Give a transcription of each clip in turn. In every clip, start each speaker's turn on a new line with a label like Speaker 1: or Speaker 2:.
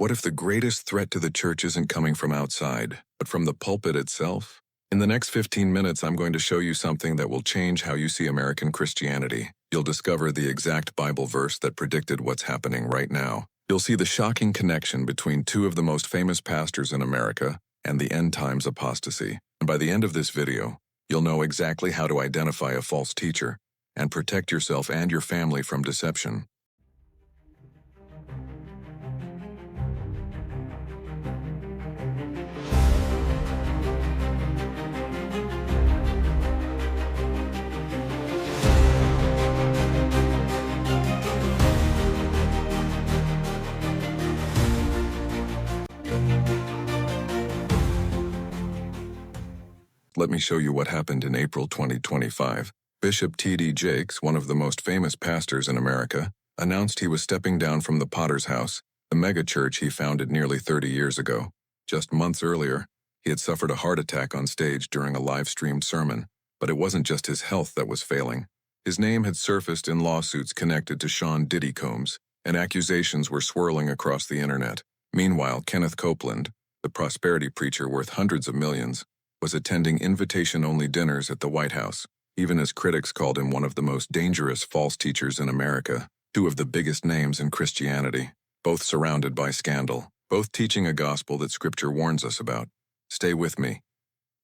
Speaker 1: What if the greatest threat to the church isn't coming from outside, but from the pulpit itself? In the next 15 minutes, I'm going to show you something that will change how you see American Christianity. You'll discover the exact Bible verse that predicted what's happening right now. You'll see the shocking connection between two of the most famous pastors in America and the end times apostasy. And by the end of this video, you'll know exactly how to identify a false teacher and protect yourself and your family from deception. Let me show you what happened in April 2025. Bishop T.D. Jakes, one of the most famous pastors in America, announced he was stepping down from the Potter's House, the megachurch he founded nearly 30 years ago. Just months earlier, he had suffered a heart attack on stage during a live-streamed sermon, but it wasn't just his health that was failing. His name had surfaced in lawsuits connected to Sean Diddy Combs, and accusations were swirling across the internet. Meanwhile, Kenneth Copeland, the prosperity preacher worth hundreds of millions, was attending invitation-only dinners at the White House, even as critics called him one of the most dangerous false teachers in America, two of the biggest names in Christianity, both surrounded by scandal, both teaching a gospel that Scripture warns us about. Stay with me,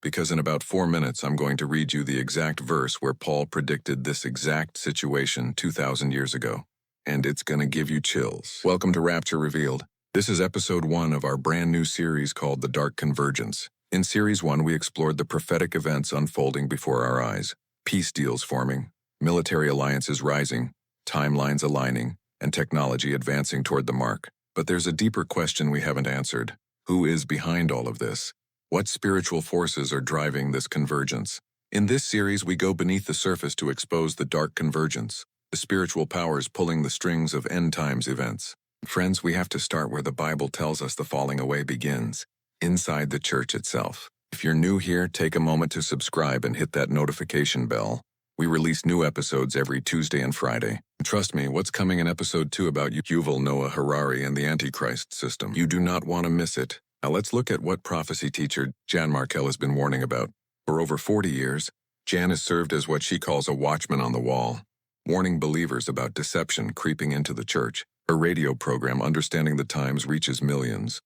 Speaker 1: because in about 4 minutes I'm going to read you the exact verse where Paul predicted this exact situation 2,000 years ago, and it's gonna give you chills. Welcome to Rapture Revealed. This is episode 1 of our brand new series called The Dark Convergence. In Series 1, we explored the prophetic events unfolding before our eyes, peace deals forming, military alliances rising, timelines aligning, and technology advancing toward the mark. But there's a deeper question we haven't answered. Who is behind all of this? What spiritual forces are driving this convergence? In this series, we go beneath the surface to expose the dark convergence, the spiritual powers pulling the strings of end times events. Friends, we have to start where the Bible tells us the falling away begins. Inside the church itself. If you're new here, take a moment to subscribe and hit that notification bell. We release new episodes every Tuesday and Friday. And trust me, what's coming in episode 2 about Yuval Noah Harari and the Antichrist system? You do not want to miss it. Now let's look at what prophecy teacher Jan Markell has been warning about. For over 40 years, Jan has served as what she calls a watchman on the wall, warning believers about deception creeping into the church. Her radio program, Understanding the Times, reaches millions.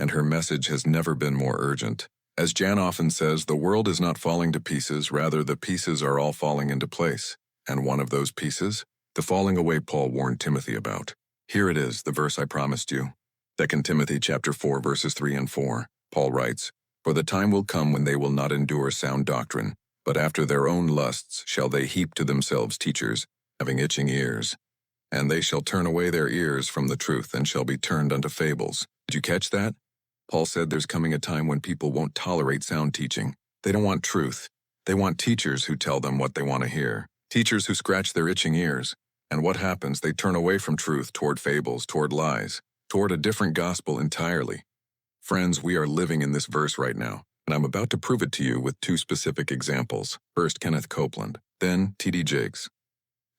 Speaker 1: And her message has never been more urgent. As Jan often says, the world is not falling to pieces, rather the pieces are all falling into place. And one of those pieces? The falling away Paul warned Timothy about. Here it is, the verse I promised you. 2 Timothy chapter 4, verses 3 and 4. Paul writes, "For the time will come when they will not endure sound doctrine, but after their own lusts shall they heap to themselves teachers, having itching ears. And they shall turn away their ears from the truth and shall be turned unto fables." Did you catch that? Paul said there's coming a time when people won't tolerate sound teaching. They don't want truth. They want teachers who tell them what they want to hear. Teachers who scratch their itching ears. And what happens? They turn away from truth toward fables, toward lies, toward a different gospel entirely. Friends, we are living in this verse right now, and I'm about to prove it to you with 2 specific examples. First, Kenneth Copeland, then T.D. Jakes.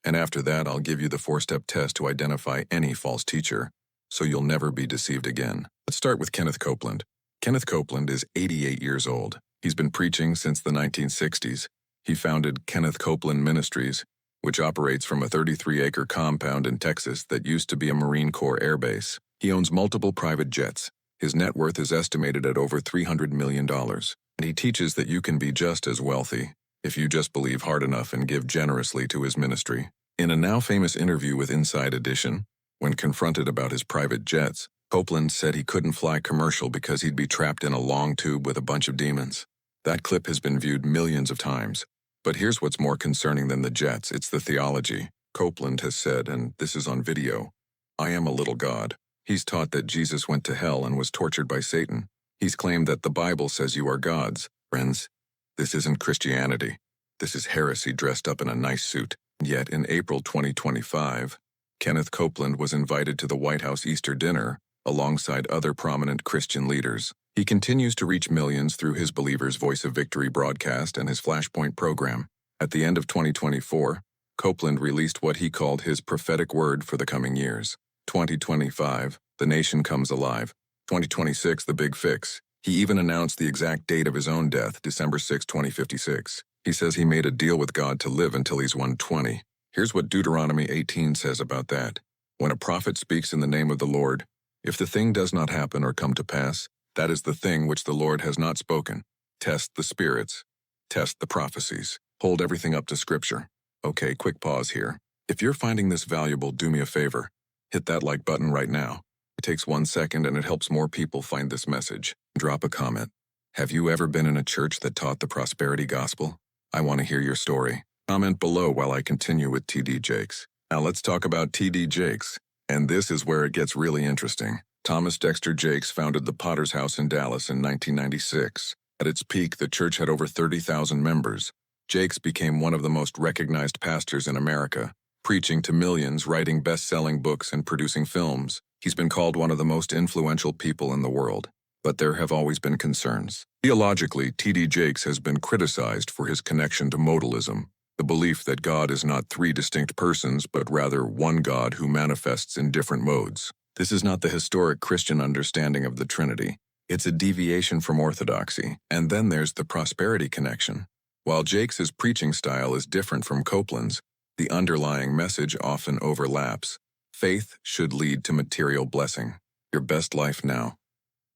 Speaker 1: And after that, I'll give you the 4-step test to identify any false teacher, so you'll never be deceived again. Let's start with Kenneth Copeland. Kenneth Copeland is 88 years old. He's been preaching since the 1960s. He founded Kenneth Copeland Ministries, which operates from a 33-acre compound in Texas that used to be a Marine Corps air base. He owns multiple private jets. His net worth is estimated at over $300 million. And he teaches that you can be just as wealthy if you just believe hard enough and give generously to his ministry. In a now famous interview with Inside Edition, when confronted about his private jets, Copeland said he couldn't fly commercial because he'd be trapped in a long tube with a bunch of demons. That clip has been viewed millions of times. But here's what's more concerning than the jets, it's the theology. Copeland has said, and this is on video, "I am a little God." He's taught that Jesus went to hell and was tortured by Satan. He's claimed that the Bible says you are gods. Friends, this isn't Christianity. This is heresy dressed up in a nice suit. Yet in April 2025, Kenneth Copeland was invited to the White House Easter dinner alongside other prominent Christian leaders. He continues to reach millions through his Believer's Voice of Victory broadcast and his Flashpoint program. At the end of 2024, Copeland released what he called his prophetic word for the coming years. 2025, The nation comes alive. 2026, the big fix. He even announced the exact date of his own death, December 6, 2056. He says he made a deal with God to live until he's 120. Here's what Deuteronomy 18 says about that. When a prophet speaks in the name of the Lord, if the thing does not happen or come to pass, that is the thing which the Lord has not spoken. Test the spirits. Test the prophecies. Hold everything up to Scripture. Okay, quick pause here. If you're finding this valuable, do me a favor. Hit that like button right now. It takes 1 second and it helps more people find this message. Drop a comment. Have you ever been in a church that taught the prosperity gospel? I want to hear your story. Comment below while I continue with T.D. Jakes. Now let's talk about T.D. Jakes. And this is where it gets really interesting. Thomas Dexter Jakes founded the Potter's House in Dallas in 1996. At its peak, the church had over 30,000 members. Jakes became one of the most recognized pastors in America, preaching to millions, writing best-selling books, and producing films. He's been called one of the most influential people in the world. But there have always been concerns. Theologically, T.D. Jakes has been criticized for his connection to modalism, the belief that God is not three distinct persons, but rather one God who manifests in different modes. This is not the historic Christian understanding of the Trinity. It's a deviation from orthodoxy. And then there's the prosperity connection. While Jakes' preaching style is different from Copeland's, the underlying message often overlaps. Faith should lead to material blessing. Your best life now.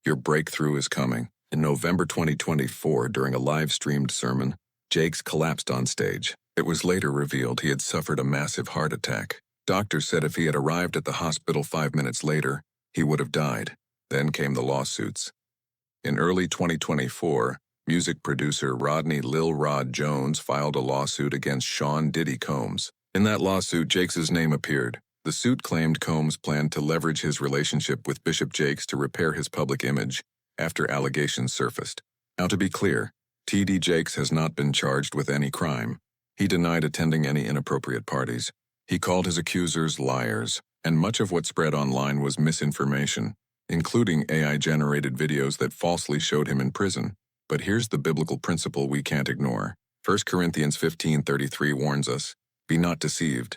Speaker 1: Your breakthrough is coming. In November 2024, during a live-streamed sermon, Jakes collapsed on stage. It was later revealed he had suffered a massive heart attack. Doctors said if he had arrived at the hospital 5 minutes later, he would have died. Then came the lawsuits. In early 2024, music producer Rodney Lil Rod Jones filed a lawsuit against Sean Diddy Combs. In that lawsuit, Jakes' name appeared. The suit claimed Combs planned to leverage his relationship with Bishop Jakes to repair his public image after allegations surfaced. Now, to be clear, T.D. Jakes has not been charged with any crime. He denied attending any inappropriate parties. He called his accusers liars, and much of what spread online was misinformation, including AI-generated videos that falsely showed him in prison. But here's the biblical principle we can't ignore. 1 Corinthians 15:33 warns us, "Be not deceived.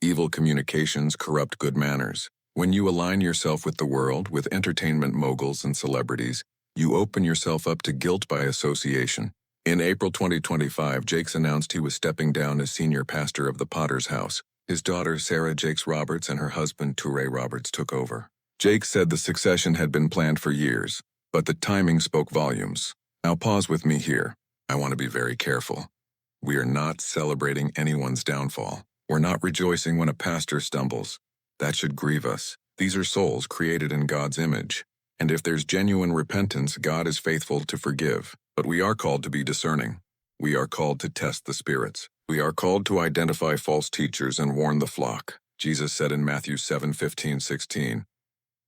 Speaker 1: Evil communications corrupt good manners." When you align yourself with the world, with entertainment moguls and celebrities, you open yourself up to guilt by association. In April 2025, Jakes announced he was stepping down as senior pastor of the Potter's House. His daughter, Sarah Jakes Roberts, and her husband, Toure Roberts, took over. Jakes said the succession had been planned for years, but the timing spoke volumes. Now pause with me here. I want to be very careful. We are not celebrating anyone's downfall. We're not rejoicing when a pastor stumbles. That should grieve us. These are souls created in God's image. And if there's genuine repentance, God is faithful to forgive. But we are called to be discerning. We are called to test the spirits. We are called to identify false teachers and warn the flock. Jesus said in Matthew 7:15-16,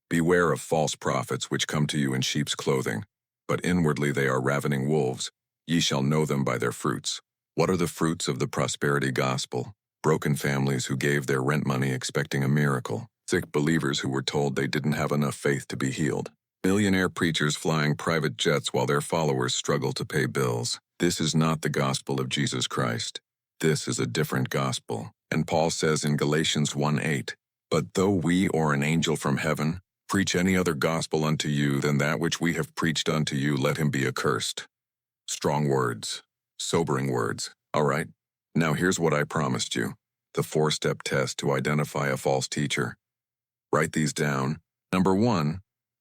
Speaker 1: "Beware of false prophets which come to you in sheep's clothing, but inwardly they are ravening wolves. Ye shall know them by their fruits." What are the fruits of the prosperity gospel? Broken families who gave their rent money expecting a miracle. Sick believers who were told they didn't have enough faith to be healed. Millionaire preachers flying private jets while their followers struggle to pay bills. This is not the gospel of Jesus Christ. This is a different gospel. And Paul says in Galatians 1:8, "But though we or an angel from heaven preach any other gospel unto you than that which we have preached unto you, let him be accursed." Strong words. Sobering words. All right. Now here's what I promised you. The 4-step test to identify a false teacher. Write these down. Number 1,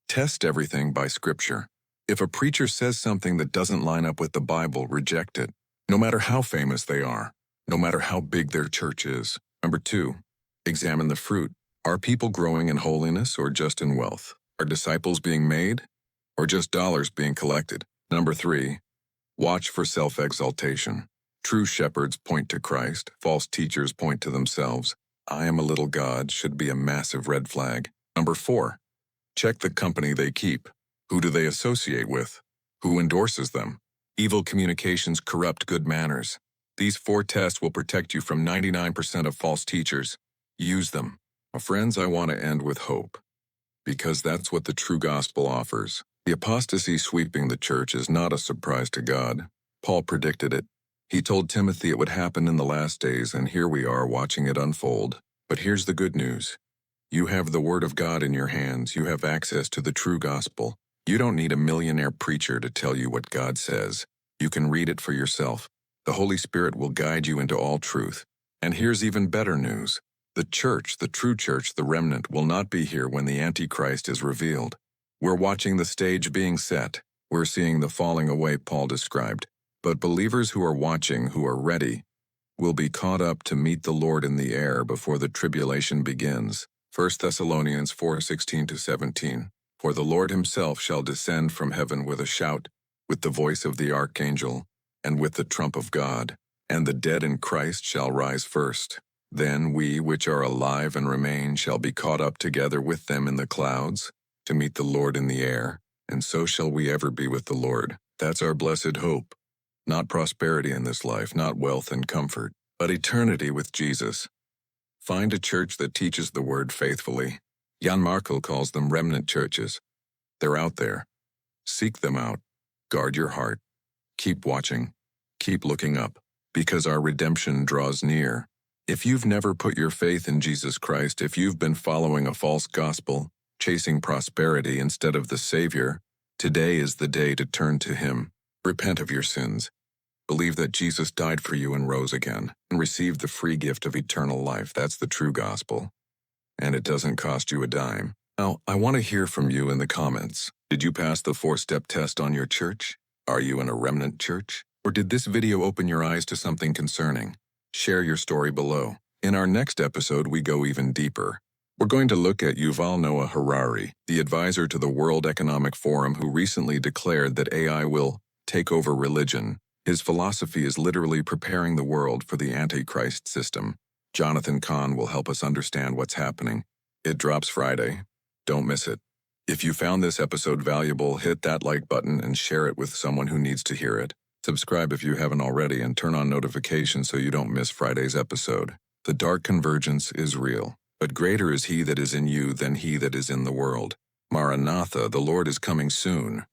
Speaker 1: test everything by Scripture. If a preacher says something that doesn't line up with the Bible, reject it, no matter how famous they are, no matter how big their church is. Number 2, examine the fruit. Are people growing in holiness or just in wealth? Are disciples being made or just dollars being collected? Number 3, watch for self-exaltation. True shepherds point to Christ, false teachers point to themselves. "I am a little God" should be a massive red flag. Number 4, check the company they keep. Who do they associate with? Who endorses them? Evil communications corrupt good manners. These 4 tests will protect you from 99% of false teachers. Use them. Friends, I want to end with hope, because that's what the true gospel offers. The apostasy sweeping the church is not a surprise to God. Paul predicted it. He told Timothy it would happen in the last days, and here we are watching it unfold. But here's the good news. You have the Word of God in your hands. You have access to the true gospel. You don't need a millionaire preacher to tell you what God says. You can read it for yourself. The Holy Spirit will guide you into all truth. And here's even better news. The church, the true church, the remnant, will not be here when the Antichrist is revealed. We're watching the stage being set. We're seeing the falling away Paul described. But believers who are watching, who are ready, will be caught up to meet the Lord in the air before the tribulation begins. 1 Thessalonians 4:16-17. For the Lord himself shall descend from heaven with a shout, with the voice of the archangel, and with the trump of God, and the dead in Christ shall rise first. Then we which are alive and remain shall be caught up together with them in the clouds, to meet the Lord in the air, and so shall we ever be with the Lord. That's our blessed hope. Not prosperity in this life, not wealth and comfort, but eternity with Jesus. Find a church that teaches the word faithfully. Jan Markell calls them remnant churches. They're out there. Seek them out. Guard your heart. Keep watching. Keep looking up, because our redemption draws near. If you've never put your faith in Jesus Christ, if you've been following a false gospel, chasing prosperity instead of the Savior, today is the day to turn to Him. Repent of your sins. Believe that Jesus died for you and rose again, and receive the free gift of eternal life. That's the true gospel. And it doesn't cost you a dime. Now, I want to hear from you in the comments. Did you pass the 4-step test on your church? Are you in a remnant church? Or did this video open your eyes to something concerning? Share your story below. In our next episode, we go even deeper. We're going to look at Yuval Noah Harari, the advisor to the World Economic Forum who recently declared that AI will take over religion. His philosophy is literally preparing the world for the Antichrist system. Jonathan Cahn will help us understand what's happening. It drops Friday. Don't miss it. If you found this episode valuable, hit that like button and share it with someone who needs to hear it. Subscribe if you haven't already and turn on notifications so you don't miss Friday's episode. The dark convergence is real, but greater is he that is in you than he that is in the world. Maranatha, the Lord is coming soon.